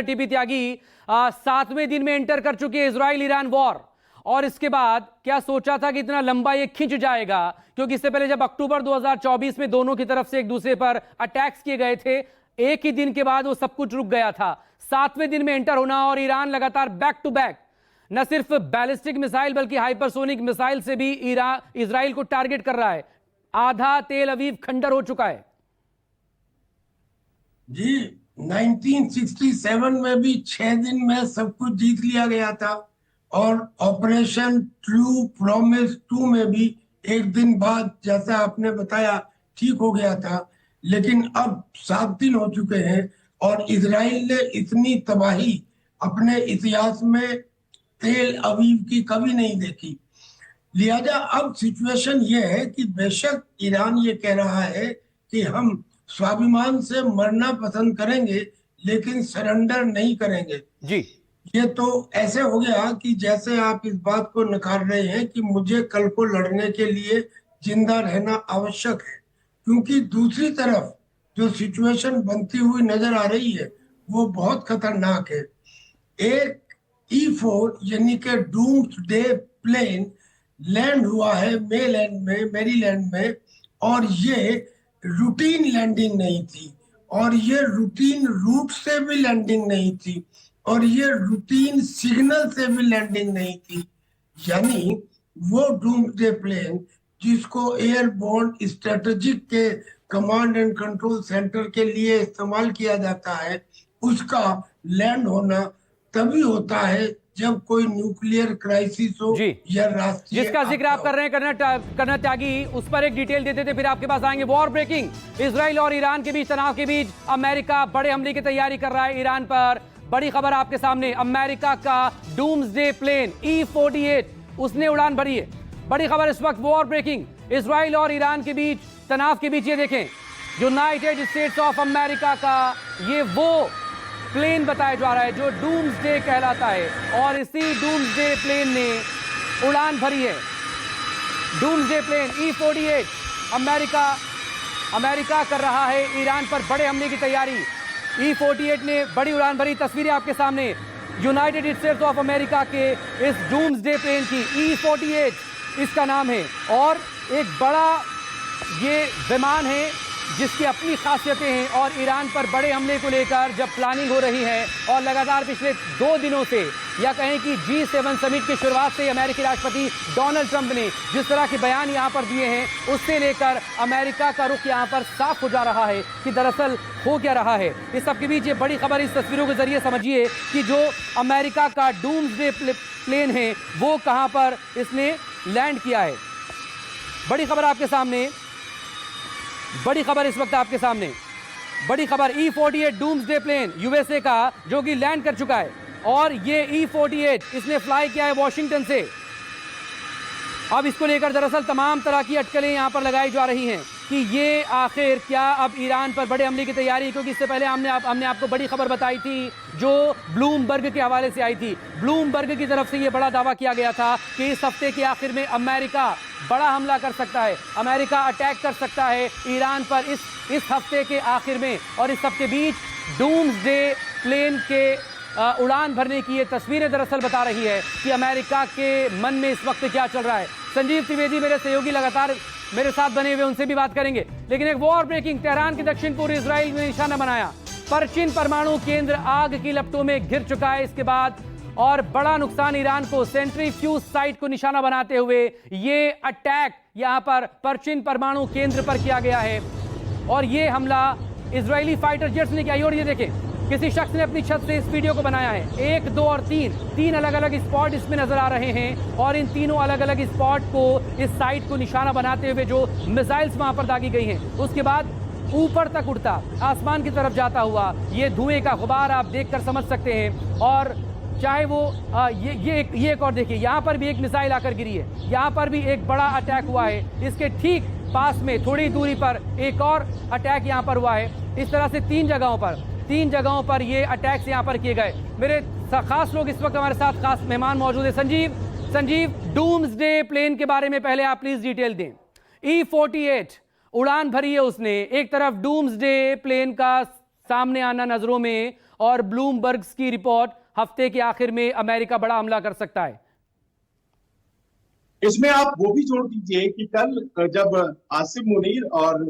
TP त्यागी 7वें दिन में enter कर चुके हैं इजराइल ईरान वॉर। और इसके बाद क्या सोचा था कि इतना लंबा ये खिंच जाएगा, क्योंकि इससे पहले जब अक्टूबर 2024 में दोनों की तरफ से एक दूसरे पर अटैक्स किए गए थे, एक ही दिन के बाद वो सब कुछ रुक गया था। 7वें दिन में एंटर होना और ईरान लगातार बैक टू बैक न सिर्फ बैलिस्टिक मिसाइल बल्कि हाइपरसोनिक मिसाइल से भी इजराइल को टारगेट कर रहा है। आधा तेल अवीव खंडर हो चुका है जी। 1967 में भी 6 दिन में सब कुछ जीत लिया गया था और ऑपरेशन ट्रू प्रॉमिस 2 में भी एक दिन बाद, जैसा आपने बताया, ठीक हो गया था। लेकिन अब 7 दिन हो चुके हैं और इजराइल ने इतनी तबाही अपने इतिहास में तेल अवीव की कभी नहीं देखी। लिहाजा अब सिचुएशन ये है कि बेशक ईरान ये कह रहा है कि हम स्वाभिमान से मरना पसंद करेंगे लेकिन सरेंडर नहीं करेंगे जी। ये तो ऐसे हो गया कि जैसे आप इस बात को नकार रहे हैं कि मुझे कल को लड़ने के लिए जिंदा रहना आवश्यक है, क्योंकि दूसरी तरफ जो सिचुएशन बनती हुई नजर आ रही है वो बहुत खतरनाक है। एक E4 यानी कि डूम्सडे प्लेन लैंड हुआ है मेरीलैंड में, और ये रूटीन लैंडिंग नहीं थी, और ये रूटीन रूट से भी लैंडिंग नहीं थी, और ये रूटीन सिग्नल से भी लैंडिंग नहीं थी। यानी वो डूम्सडे प्लेन जिसको एयरबोर्न स्ट्रेटेजिक के कमांड एंड कंट्रोल सेंटर के लिए इस्तेमाल किया जाता है, उसका लैंड होना तभी होता है जब कोई न्यूक्लियर क्राइसिस हो या राष्ट्रीय जिसका जिक्र आप कर रहे हैं करना त्यागी, उस पर एक डिटेल देते थे फिर आपके पास आएंगे। वॉर ब्रेकिंग, इजराइल और ईरान के बीच तनाव के बीच अमेरिका बड़े हमले की तैयारी कर रहा है ईरान पर। बड़ी खबर आपके सामने, अमेरिका का डूम्सडे प्लेन E-48 उसने उड़ान भरी है। बड़ी खबर इस वक्त, वॉर ब्रेकिंग, इजराइल और ईरान के बीच तनाव के बीच। ये देखें, यूनाइटेड स्टेट्स ऑफ अमेरिका का ये वो प्लेन बताया जा रहा है जो डूम्सडे कहलाता है, और इसी डूम्सडे प्लेन ने उड़ान भरी है। डूम्सडे प्लेन E-48 अमेरिका कर रहा है ईरान पर बड़े हमले की तैयारी। E-48 ने बड़ी उड़ान भरी। तस्वीरें आपके सामने यूनाइटेड स्टेट्स ऑफ अमेरिका के इस डूम्सडे प्लेन की, E-48 इसका नाम है, और एक बड़ा ये विमान है जिसकी अपनी खासियतें हैं। और ईरान पर बड़े हमले को लेकर जब प्लानिंग हो रही है और लगातार पिछले 2 दिनों से, या कहें कि G7 समिट की शुरुआत से अमेरिकी राष्ट्रपति डोनाल्ड ट्रंप ने जिस तरह के बयान यहां पर दिए हैं, उससे लेकर अमेरिका का रुख यहां पर साफ हो जा रहा है कि दरअसल हो क्या रहा है। इस सबके बीच ये बड़ी खबर, इस तस्वीरों के जरिए समझिए कि जो अमेरिका का डूम्सडे प्लेन है वो कहां पर इसने लैंड किया है। बड़ी खबर आपके सामने, बड़ी खबर इस वक्त आपके सामने, बड़ी खबर, E-48 डूम्सडे प्लेन यूएसए का जो कि लैंड कर चुका है। और ये E-48 इसने फ्लाई किया है वॉशिंगटन से। अब इसको लेकर दरअसल तमाम तरह की अटकलें यहां पर लगाई जा रही हैं कि ये आखिर क्या अब ईरान पर बड़े हमले की तैयारी, क्योंकि इससे पहले हमने आपको बड़ी खबर बताई थी जो ब्लूमबर्ग के हवाले से आई थी। ब्लूमबर्ग की तरफ से ये बड़ा दावा किया गया था कि इस हफ्ते के आखिर में अमेरिका बड़ा हमला कर सकता है, अमेरिका अटैक कर सकता है ईरान पर इस हफ्ते के आखिर में। और इस सबके बीच डूम्सडे प्लेन के उड़ान भरने की ये तस्वीरें दरअसल बता रही है कि अमेरिका के मन में इस वक्त क्या चल रहा है। संजीव त्रिवेदी मेरे सहयोगी लगातार मेरे साथ बने हुए, उनसे भी बात करेंगे। लेकिन एक वॉर ब्रेकिंग, तेहरान के दक्षिण पूर्व इजराइल ने निशाना बनाया। परचिन परमाणु केंद्र आग की लपटों में घिर चुका है इसके बाद, और बड़ा नुकसान ईरान को। सेंट्रीफ्यूज साइट को निशाना बनाते हुए ये अटैक यहां पर परचिन परमाणु केंद्र पर किया गया है, और ये हमला इजरायली फाइटर जेट्स ने किया। और ये देखें, किसी शख्स ने अपनी छत से इस वीडियो को बनाया है। 1, 2 और 3 अलग अलग स्पॉट इसमें नजर आ रहे हैं, और इन तीनों अलग अलग स्पॉट को, इस साइट को निशाना बनाते हुए जो मिसाइल्स वहां पर दागी गई हैं, उसके बाद ऊपर तक उड़ता, आसमान की तरफ जाता हुआ ये धुएं का गुबार आप देखकर समझ सकते हैं। और चाहे वो ये एक और देखिए, यहाँ पर भी एक मिसाइल आकर गिरी है, यहाँ पर भी एक बड़ा अटैक हुआ है। इसके ठीक पास में थोड़ी दूरी पर एक और अटैक यहाँ पर हुआ है। इस तरह से 3 जगहों पर ये अटैक्स यहाँ पर किए गए। मेरे खास लोग इस वक्त हमारे साथ, खास मेहमान मौजूद है। संजीव, डूम्सडे प्लेन के बारे में पहले आप प्लीज डिटेल दें। E-48 उड़ान भरी है उसने, एक तरफ डूम्सडे प्लेन का सामने आना नजरों में, और ब्लूमबर्ग की रिपोर्ट हफ्ते के आखिर में अमेरिका बड़ा हमला कर सकता है। इसमें आप वो भी जोड़ दीजिए कि कल जब आसिम मुनीर और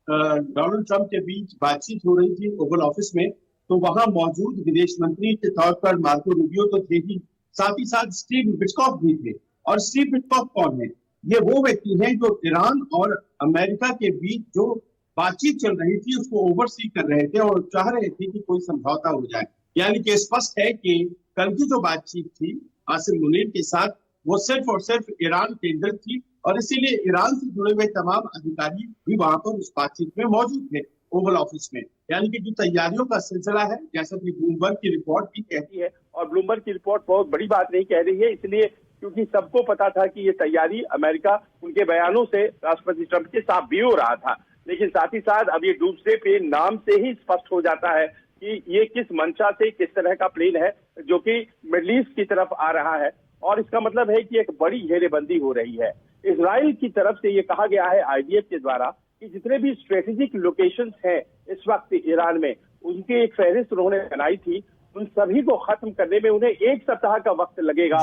डोनाल्ड ट्रंप के बीच बातचीत हो रही थी ओवल ऑफिस में, तो वहां मौजूद विदेश मंत्री के तौर पर मार्को रूबियो तो थे ही, साथ ही साथ स्टीव विटकॉफ भी थे। और स्टीव विटकॉफ कौन है? ये वो व्यक्ति हैं जो ईरान और अमेरिका के बीच जो बातचीत चल रही थी उसको ओवरसी कर रहे थे और चाह रहे थे कि कोई समझौता हो जाए। यानी कि स्पष्ट है कि कल की जो बातचीत थी आसिम मुनीर के साथ, वो सिर्फ और सिर्फ ईरान केंद्रित थी और इसीलिए ईरान से जुड़े हुए तमाम अधिकारी भी वहां पर उस बातचीत में मौजूद थे ओवल ऑफिस में। यानी कि जो तैयारियों का सिलसिला है, जैसा कि ब्लूमबर्ग की रिपोर्ट भी कहती है, और ब्लूमबर्ग की रिपोर्ट बहुत बड़ी बात नहीं कह रही है, इसलिए क्योंकि सबको पता था कि ये तैयारी अमेरिका उनके बयानों से राष्ट्रपति ट्रंप के साथ भी हो रहा था। लेकिन साथ ही साथ अब ये डूम्सडे प्लेन नाम से ही स्पष्ट हो जाता है कि ये किस मंशा से, किस तरह का प्लेन है जो कि मिडल ईस्ट की तरफ आ रहा है। और इसका मतलब है कि एक बड़ी घेरेबंदी हो रही है। इजराइल की तरफ से ये कहा गया है आईडीएफ के द्वारा कि जितने भी स्ट्रेटेजिक लोकेशंस हैं इस वक्त ईरान में, उनकी एक फहरिस्त उन्होंने बनाई थी। उन सभी को खत्म करने में उन्हें 1 सप्ताह का वक्त लगेगा।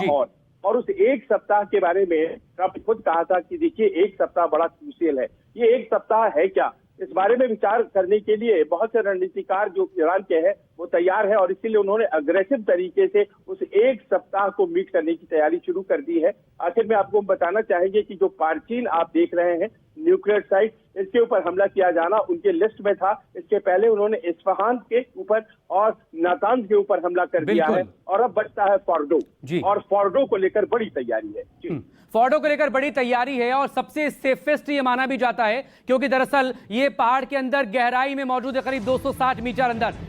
और उस 1 सप्ताह के बारे में ट्रंप खुद कहा था कि देखिए 1 सप्ताह बड़ा क्रूशियल है। ये 1 सप्ताह है क्या, इस बारे में विचार करने के लिए बहुत से रणनीतिकार जो ईरान के हैं वो तैयार है और इसीलिए उन्होंने अग्रेसिव तरीके से उस 1 सप्ताह को मीट करने की तैयारी शुरू कर दी है। आखिर में आपको बताना चाहेंगे कि जो पार्चीन आप देख रहे हैं न्यूक्लियर साइट, इसके ऊपर हमला किया जाना उनके लिस्ट में था। इसके पहले उन्होंने इस्फहान के ऊपर और नातांज के ऊपर हमला कर दिया है और अब बचता है फोर्डो, और फोर्डो को लेकर बड़ी तैयारी है। फोर्डो को लेकर बड़ी तैयारी है और सबसे सेफेस्ट ये माना भी जाता है क्योंकि दरअसल ये पहाड़ के अंदर गहराई में मौजूद है, करीब 260 मीटर अंदर।